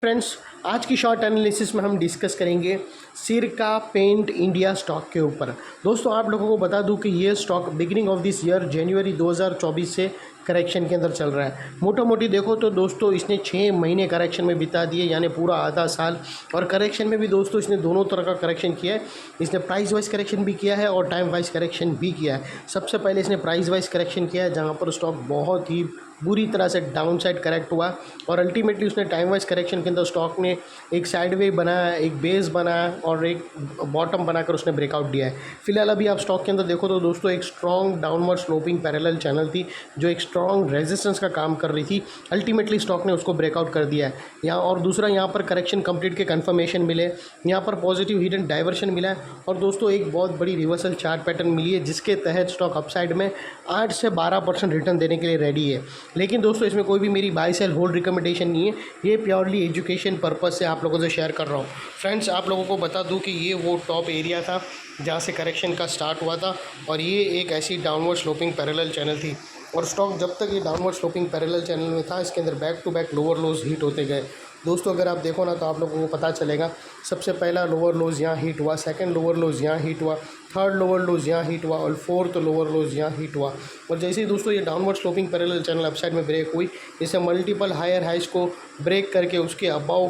Friends, आज की short analysis में हम डिस्कस करेंगे सिरका पेंट इंडिया स्टॉक के ऊपर। दोस्तों, आप लोगों को बता दूं कि ये stock beginning of this year January 2024 से करेक्शन के अंदर चल रहा है। मोटा मोटी देखो तो दोस्तों इसने 6 महीने करेक्शन में बिता दिए, यानी पूरा आधा साल। और करेक्शन में भी दोस्तों इसने दोनों तरह का करेक्शन किया है। इसने प्राइस वाइज करेक्शन भी किया है और टाइम वाइज करेक्शन भी किया है। सबसे पहले इसने प्राइस वाइज करेक्शन किया है, जहाँ पर स्टॉक बहुत ही बुरी तरह से डाउन साइड करेक्ट हुआ और अल्टीमेटली उसने टाइम वाइज करेक्शन के अंदर स्टॉक ने एक साइडवे बनाया, एक बेस बनाया और एक बॉटम बनाकर उसने ब्रेकआउट दिया है। फिलहाल अभी आप स्टॉक के अंदर देखो तो दोस्तों एक strong downward sloping parallel channel थी जो एक स्ट्रॉन्ग रेजिस्टेंस का काम कर रही थी। अल्टीमेटली स्टॉक ने उसको ब्रेकआउट कर दिया है यहाँ। और दूसरा, यहाँ पर करेक्शन कंप्लीट के कन्फर्मेशन मिले, यहाँ पर पॉजिटिव हिडन डाइवर्शन मिला है और दोस्तों एक बहुत बड़ी रिवर्सल चार्ट पैटर्न मिली है, जिसके तहत स्टॉक अपसाइड में 8 से 12% रिटर्न देने के लिए रेडी है। लेकिन दोस्तों इसमें कोई भी मेरी बाय सेल होल्ड रिकमेंडेशन नहीं है, ये प्योरली एजुकेशन पर्पज़ से आप लोगों से शेयर कर रहा हूँ। फ्रेंड्स, आप लोगों को बता दूँ कि ये वो टॉप एरिया था जहाँ से करेक्शन का स्टार्ट हुआ था और ये एक ऐसी डाउनवर्ड स्लोपिंग पैरेलल चैनल थी। और स्टॉक जब तक ये डाउनवर्ड स्लोपिंग पैरेलल चैनल में था, इसके अंदर back to back lower lows hit होते गए। दोस्तों अगर आप देखो ना तो आप लोगों को पता चलेगा, सबसे पहला लोअर लोज यहाँ हिट हुआ, सेकंड लोअर लोज यहाँ हिट हुआ, थर्ड लोअर लोज यहाँ हिट हुआ और फोर्थ लोअर लोज यहाँ हिट हुआ। और जैसे ही दोस्तों ये downward sloping parallel channel upside में ब्रेक हुई, इसे मल्टीपल हायर हाइज को ब्रेक करके उसके above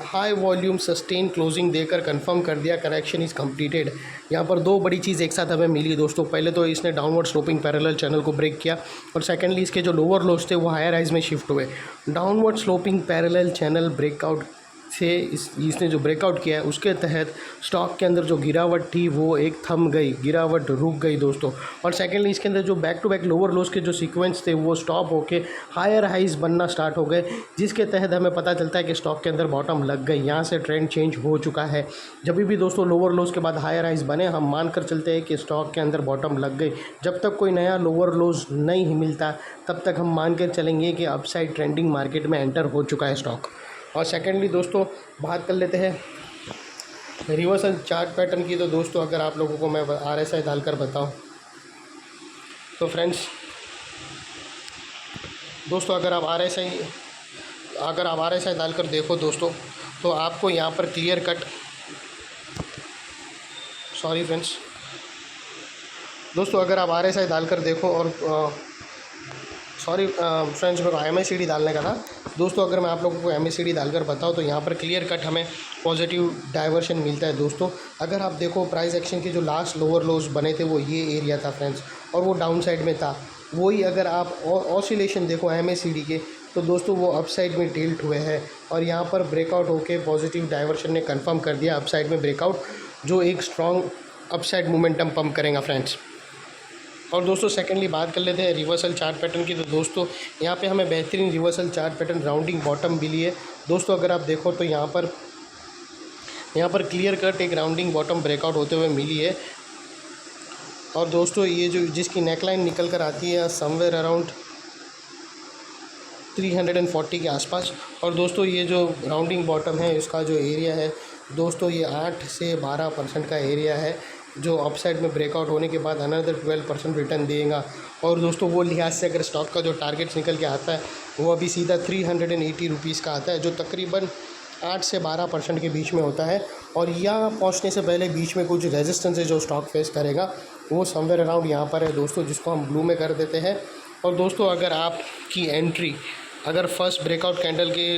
high volume sustain closing देकर कंफर्म कर दिया करेक्शन इज़ कंप्लीटेड। यहाँ पर दो बड़ी चीज़ एक साथ हमें मिली दोस्तों। पहले तो इसने डाउनवर्ड स्लोपिंग पैरेलल चैनल को ब्रेक किया और सेकेंडली इसके जो लोअर लोज थे वो हायर हाइज में शिफ्ट हुए। Downward sloping parallel channel breakout से इसने जो ब्रेकआउट किया है उसके तहत स्टॉक के अंदर जो गिरावट थी वो एक थम गई, गिरावट रुक गई दोस्तों। और सेकेंडली इसके अंदर जो back to back lower lows के जो सीक्वेंस थे वो स्टॉप होके हायर हाइज बनना स्टार्ट हो गए, जिसके तहत हमें पता चलता है कि स्टॉक के अंदर बॉटम लग गई। यहाँ से ट्रेंड चेंज हो चुका है। जब भी दोस्तों लोअर लोज के बाद हायर हाइज बने, हम मान कर चलते हैं कि स्टॉक के अंदर बॉटम लग गई। जब तक कोई नया लोअर लोज नहीं मिलता तब तक हम मान कर चलेंगे कि अपसाइड ट्रेंडिंग मार्केट में एंटर हो चुका है स्टॉक। और सेकेंडली दोस्तों बात कर लेते हैं रिवर्सल चार्ट पैटर्न की। तो दोस्तों अगर आप लोगों को मैं RSI डालकर बताऊं तो फ्रेंड्स, दोस्तों अगर आप RSI डालकर देखो दोस्तों तो आपको यहाँ पर क्लियर कट दोस्तों अगर आप RSI डालकर देखो और फ्रेंड्स मेरे को MACD डालने का था दोस्तों। अगर मैं आप लोगों को MACD डालकर बताऊँ तो यहाँ पर क्लियर कट हमें पॉजिटिव डाइवर्शन मिलता है दोस्तों। अगर आप देखो प्राइस एक्शन के जो लास्ट लोअर लोज बने थे वो ये एरिया था फ्रेंड्स और वो डाउन साइड में था। वही अगर आप ऑसिलेशन देखो MACD के तो दोस्तों वो अपसाइड में टिल्ट हुए हैं और यहाँ पर ब्रेकआउट होके पॉजिटिव डाइवर्शन ने कंफर्म कर दिया अपसाइड में ब्रेकआउट, जो एक स्ट्रॉन्ग अपसाइड मोमेंटम पंप करेगा फ्रेंड्स। और दोस्तों सेकेंडली बात कर लेते हैं रिवर्सल चार्ट पैटर्न की। तो दोस्तों यहाँ पे हमें बेहतरीन reversal chart pattern rounding bottom मिली है दोस्तों। अगर आप देखो तो यहाँ पर क्लियर कट एक राउंडिंग बॉटम ब्रेकआउट होते हुए मिली है। और दोस्तों ये जो जिसकी नेकलाइन निकल कर आती है समवेयर अराउंड 340 के आसपास। और दोस्तों ये जो राउंडिंग बॉटम है इसका जो एरिया है दोस्तों ये 8 से 12% का एरिया है, जो अपसाइड में ब्रेकआउट होने के बाद अनदर 12% रिटर्न देगा। और दोस्तों वो लिहाज से अगर स्टॉक का जो टारगेट्स निकल के आता है वो अभी सीधा 380 रुपीज़ का आता है, जो तकरीबन 8 से 12% के बीच में होता है। और यहाँ पहुँचने से पहले बीच में कुछ रेजिस्टेंस है जो स्टॉक फेस करेगा, वो समवेयर अराउंड यहाँ पर है दोस्तों, जिसको हम ब्लू में कर देते हैं। और दोस्तों अगर आपकी एंट्री अगर फर्स्ट ब्रेकआउट कैंडल के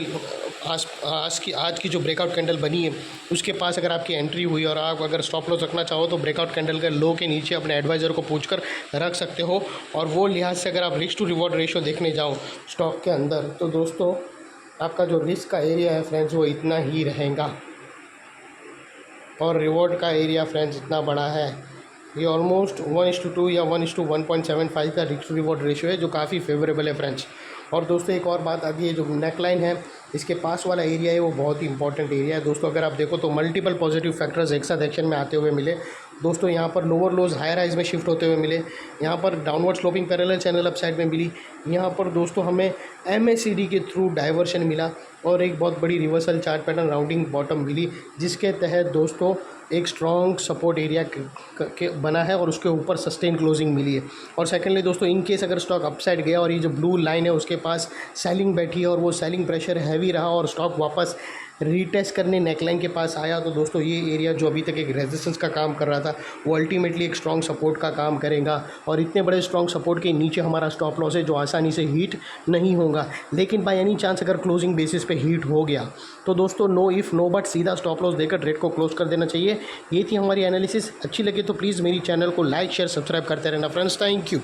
आज की जो ब्रेकआउट कैंडल बनी है उसके पास अगर आपकी एंट्री हुई और आप अगर स्टॉप लॉस रखना चाहो तो ब्रेकआउट कैंडल के लो के नीचे अपने एडवाइज़र को पूछकर रख सकते हो। और वो लिहाज से अगर आप रिस्क टू रिवॉर्ड रेशियो देखने जाओ स्टॉक के अंदर तो दोस्तों आपका जो रिस्क का एरिया है फ्रेंड्स वो इतना ही रहेगा और रिवॉर्ड का एरिया फ्रेंड्स इतना बड़ा है। ये ऑलमोस्ट 1:2 या 1:1.75 का रिस्क टू रिवॉर्ड रेशियो है, जो काफ़ी फेवरेबल है फ्रेंड्स। और दोस्तों एक और बात, अभी ये जो नेकलाइन है इसके पास वाला एरिया है वो बहुत ही इंपॉर्टेंट एरिया है दोस्तों। अगर आप देखो तो मल्टीपल पॉजिटिव फैक्टर्स एक साथ एक्शन में आते हुए मिले दोस्तों। यहाँ पर लोअर लोज हायर हाइज में शिफ्ट होते हुए मिले, यहाँ पर downward sloping parallel channel upside में मिली, यहाँ पर दोस्तों हमें MACD के थ्रू डाइवर्शन मिला और एक बहुत बड़ी reversal chart pattern rounding bottom मिली, जिसके तहत दोस्तों एक स्ट्रॉन्ग सपोर्ट एरिया के बना है और उसके ऊपर सस्टेन क्लोजिंग मिली है। और सेकेंडली दोस्तों, इन केस अगर स्टॉक अपसाइड गया और ये जो ब्लू लाइन है उसके पास सेलिंग बैठी है और वो सेलिंग प्रेशर हैवी रहा और स्टॉक वापस रीटेस्ट करने नेकलाइन के पास आया, तो दोस्तों ये एरिया जो अभी तक एक रेजिस्टेंस का काम कर रहा था वो अल्टीमेटली एक स्ट्रॉन्ग सपोर्ट का काम करेगा। और इतने बड़े स्ट्रॉन्ग सपोर्ट के नीचे हमारा स्टॉप लॉस है जो आसानी से हीट नहीं होगा। लेकिन बाय एनी चांस अगर क्लोजिंग बेसिस पे हीट हो गया तो दोस्तों नो इफ़ नो बट सीधा स्टॉप लॉस देकर ट्रेड को क्लोज कर देना चाहिए। ये थी हमारी एनालिसिस। अच्छी लगे तो प्लीज़ मेरी चैनल को लाइक शेयर सब्सक्राइब करते रहना फ्रेंड्स। Thank you.